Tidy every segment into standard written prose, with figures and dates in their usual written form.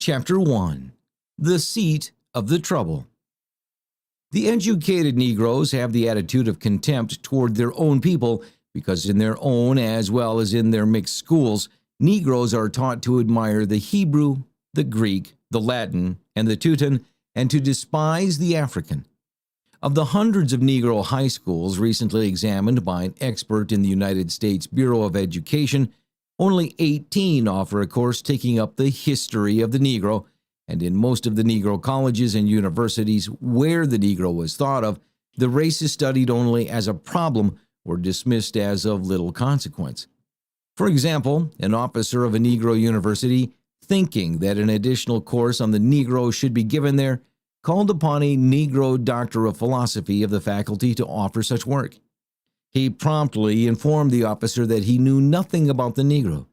Chapter 1. The Seat of the Trouble. The educated Negroes have the attitude of contempt toward their own people because in their own as well as in their mixed schools, Negroes are taught to admire the Hebrew, the Greek, the Latin, and the Teuton, and to despise the African. Of the hundreds of Negro high schools recently examined by an expert in the United States Bureau of Education, only 18 offer a course taking up the history of the Negro, and in most of the Negro colleges and universities where the Negro was thought of, the race is studied only as a problem or dismissed as of little consequence. For example, an officer of a Negro university, thinking that an additional course on the Negro should be given there, called upon a Negro doctor of philosophy of the faculty to offer such work. He promptly informed the officer that he knew nothing about the Negro.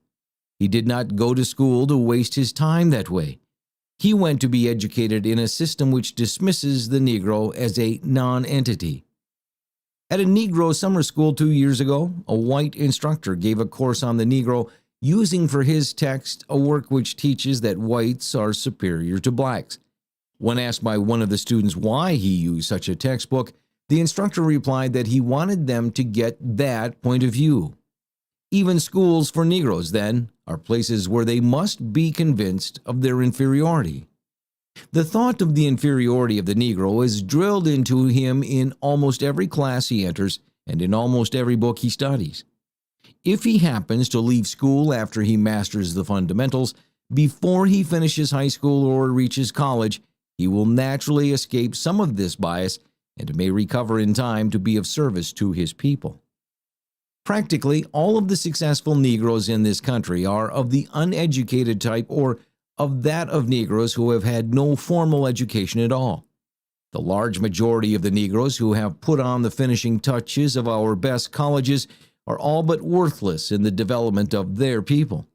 He did not go to school to waste his time that way. He went to be educated in a system which dismisses the Negro as a non-entity. At a Negro summer school 2 years ago, a white instructor gave a course on the Negro using for his text a work which teaches that whites are superior to blacks. When asked by one of the students why he used such a textbook, the instructor replied that he wanted them to get that point of view. Even schools for Negroes, then, are places where they must be convinced of their inferiority. The thought of the inferiority of the Negro is drilled into him in almost every class he enters and in almost every book he studies. If he happens to leave school after he masters the fundamentals, before he finishes high school or reaches college, he will naturally escape some of this bias and may recover in time to be of service to his people. Practically all of the successful Negroes in this country are of the uneducated type or of that of Negroes who have had no formal education at all. The large majority of the Negroes who have put on the finishing touches of our best colleges are all but worthless in the development of their people.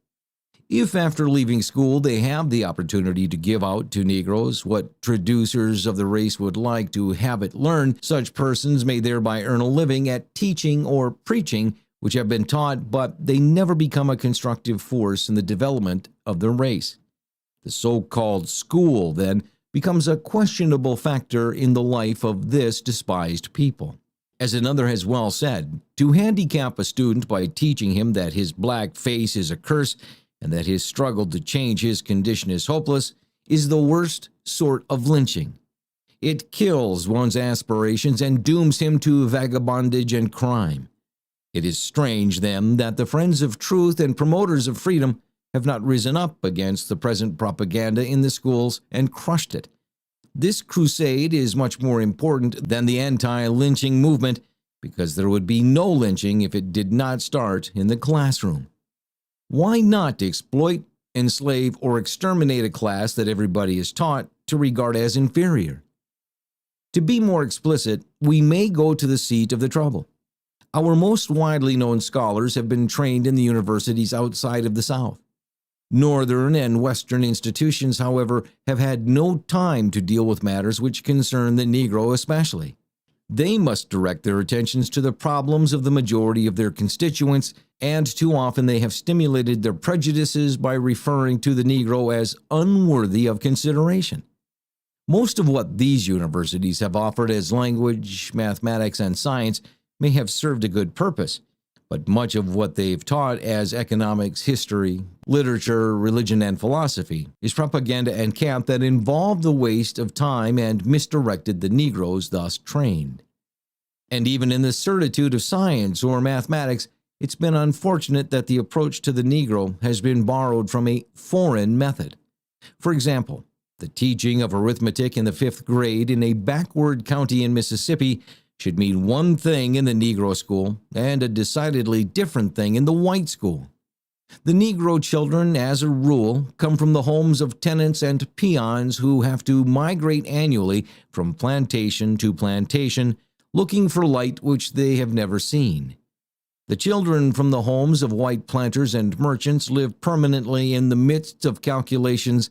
If after leaving school they have the opportunity to give out to Negroes what traducers of the race would like to have it learn, such persons may thereby earn a living at teaching or preaching which have been taught, but they never become a constructive force in the development of the race. The so-called school, then, becomes a questionable factor in the life of this despised people. As another has well said, to handicap a student by teaching him that his black face is a curse and that his struggle to change his condition is hopeless, is the worst sort of lynching. It kills one's aspirations and dooms him to vagabondage and crime. It is strange, then, that the friends of truth and promoters of freedom have not risen up against the present propaganda in the schools and crushed it. This crusade is much more important than the anti-lynching movement because there would be no lynching if it did not start in the classroom. Why not exploit, enslave, or exterminate a class that everybody is taught to regard as inferior? To be more explicit, we may go to the seat of the trouble. Our most widely known scholars have been trained in the universities outside of the South. Northern and Western institutions, however, have had no time to deal with matters which concern the Negro especially. They must direct their attentions to the problems of the majority of their constituents, and too often they have stimulated their prejudices by referring to the Negro as unworthy of consideration. Most of what these universities have offered as language, mathematics, and science may have served a good purpose, but much of what they've taught as economics, history, literature, religion, and philosophy is propaganda and cant that involved the waste of time and misdirected the Negroes thus trained. And even in the certitude of science or mathematics, it's been unfortunate that the approach to the Negro has been borrowed from a foreign method. For example, the teaching of arithmetic in the 5th grade in a backward county in Mississippi should mean one thing in the Negro school and a decidedly different thing in the white school. The Negro children, as a rule, come from the homes of tenants and peons who have to migrate annually from plantation to plantation, looking for light which they have never seen. The children from the homes of white planters and merchants live permanently in the midst of calculations,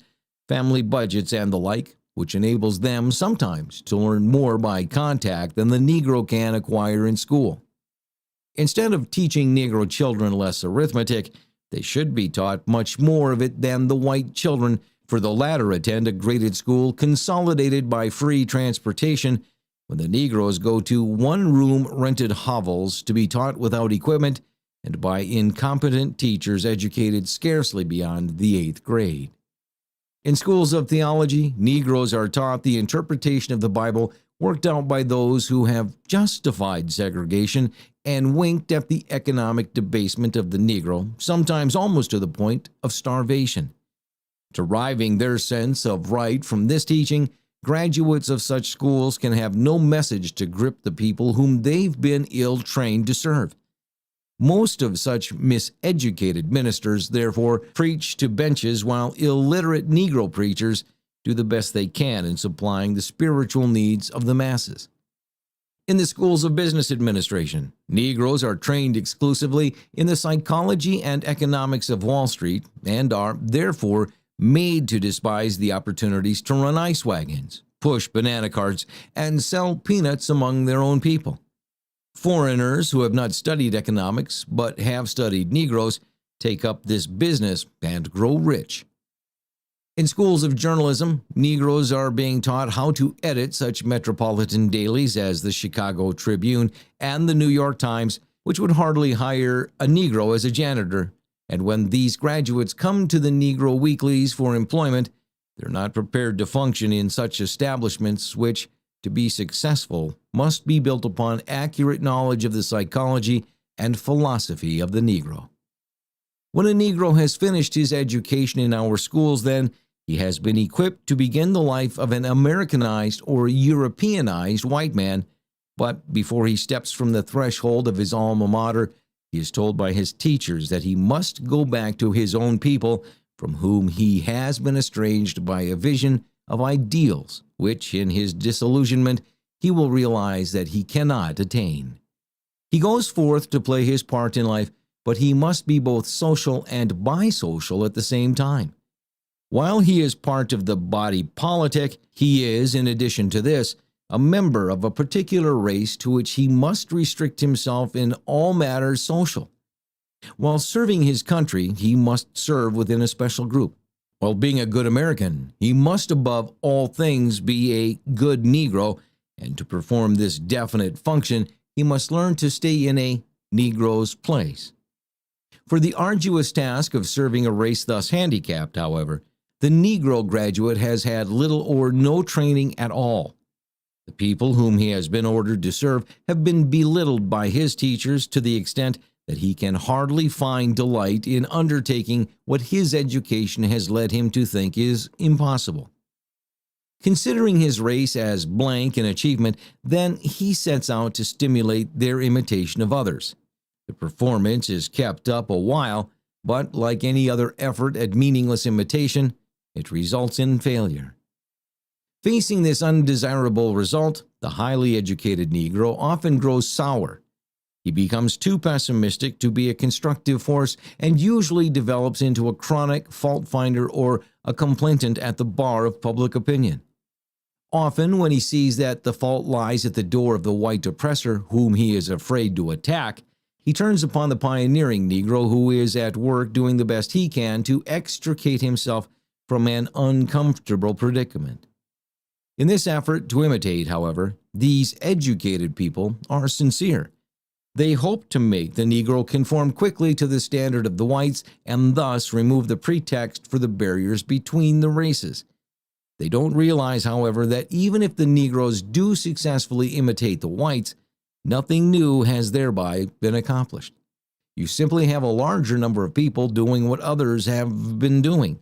family budgets, and the like, which enables them sometimes to learn more by contact than the Negro can acquire in school. Instead of teaching Negro children less arithmetic, they should be taught much more of it than the white children, for the latter attend a graded school consolidated by free transportation, when the Negroes go to one-room rented hovels to be taught without equipment and by incompetent teachers educated scarcely beyond the 8th grade. In schools of theology, Negroes are taught the interpretation of the Bible worked out by those who have justified segregation and winked at the economic debasement of the Negro, sometimes almost to the point of starvation. Deriving their sense of right from this teaching, graduates of such schools can have no message to grip the people whom they've been ill-trained to serve. Most of such miseducated ministers, therefore, preach to benches, while illiterate Negro preachers do the best they can in supplying the spiritual needs of the masses. In the schools of business administration, Negroes are trained exclusively in the psychology and economics of Wall Street and are, therefore, made to despise the opportunities to run ice wagons, push banana carts, and sell peanuts among their own people. Foreigners who have not studied economics but have studied Negroes take up this business and grow rich. In schools of journalism, Negroes are being taught how to edit such metropolitan dailies as the Chicago Tribune and the New York Times, which would hardly hire a Negro as a janitor. And when these graduates come to the Negro weeklies for employment, they're not prepared to function in such establishments which, to be successful, must be built upon accurate knowledge of the psychology and philosophy of the Negro. When a Negro has finished his education in our schools, then, he has been equipped to begin the life of an Americanized or Europeanized white man, but before he steps from the threshold of his alma mater, he is told by his teachers that he must go back to his own people, from whom he has been estranged by a vision of ideals, which, in his disillusionment, he will realize that he cannot attain. He goes forth to play his part in life, but he must be both social and bisocial at the same time. While he is part of the body politic, he is, in addition to this, a member of a particular race to which he must restrict himself in all matters social. While serving his country, he must serve within a special group. While being a good American, he must above all things be a good Negro, and to perform this definite function, he must learn to stay in a Negro's place. For the arduous task of serving a race thus handicapped, however, the Negro graduate has had little or no training at all. The people whom he has been ordered to serve have been belittled by his teachers to the extent that he can hardly find delight in undertaking what his education has led him to think is impossible. Considering his race as blank in achievement, then he sets out to stimulate their imitation of others. The performance is kept up a while, but like any other effort at meaningless imitation, it results in failure. Facing this undesirable result, the highly educated Negro often grows sour. He becomes too pessimistic to be a constructive force and usually develops into a chronic fault finder or a complainant at the bar of public opinion. Often, when he sees that the fault lies at the door of the white oppressor whom he is afraid to attack, he turns upon the pioneering Negro who is at work doing the best he can to extricate himself from an uncomfortable predicament. In this effort to imitate, however, these educated people are sincere. They hope to make the Negro conform quickly to the standard of the whites and thus remove the pretext for the barriers between the races. They don't realize, however, that even if the Negroes do successfully imitate the whites, nothing new has thereby been accomplished. You simply have a larger number of people doing what others have been doing.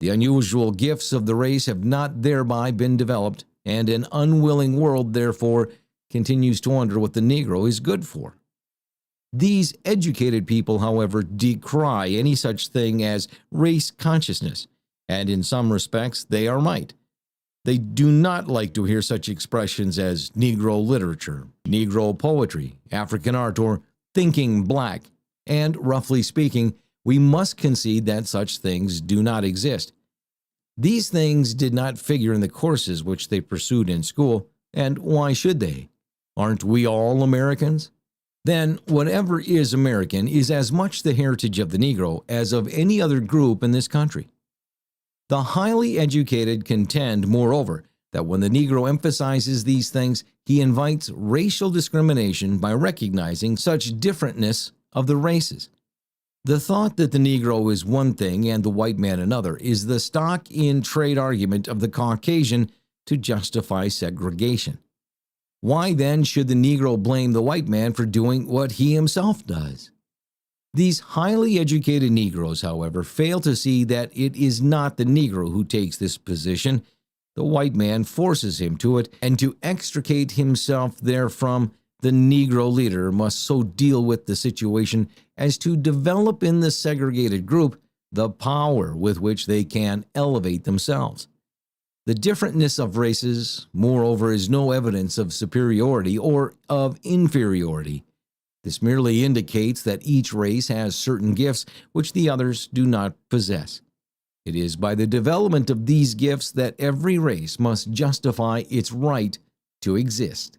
The unusual gifts of the race have not thereby been developed, and an unwilling world, therefore, continues to wonder what the Negro is good for. These educated people, however, decry any such thing as race consciousness, and in some respects they are right. They do not like to hear such expressions as Negro literature, Negro poetry, African art, or thinking black, and, roughly speaking, we must concede that such things do not exist. These things did not figure in the courses which they pursued in school, and why should they? Aren't we all Americans? Then, whatever is American is as much the heritage of the Negro as of any other group in this country. The highly educated contend, moreover, that when the Negro emphasizes these things, he invites racial discrimination by recognizing such differentness of the races. The thought that the Negro is one thing and the white man another is the stock-in-trade argument of the Caucasian to justify segregation. Why then should the Negro blame the white man for doing what he himself does? These highly educated Negroes, however, fail to see that it is not the Negro who takes this position. The white man forces him to it, and to extricate himself therefrom, the Negro leader must so deal with the situation as to develop in the segregated group the power with which they can elevate themselves. The differentness of races, moreover, is no evidence of superiority or of inferiority. This merely indicates that each race has certain gifts which the others do not possess. It is by the development of these gifts that every race must justify its right to exist.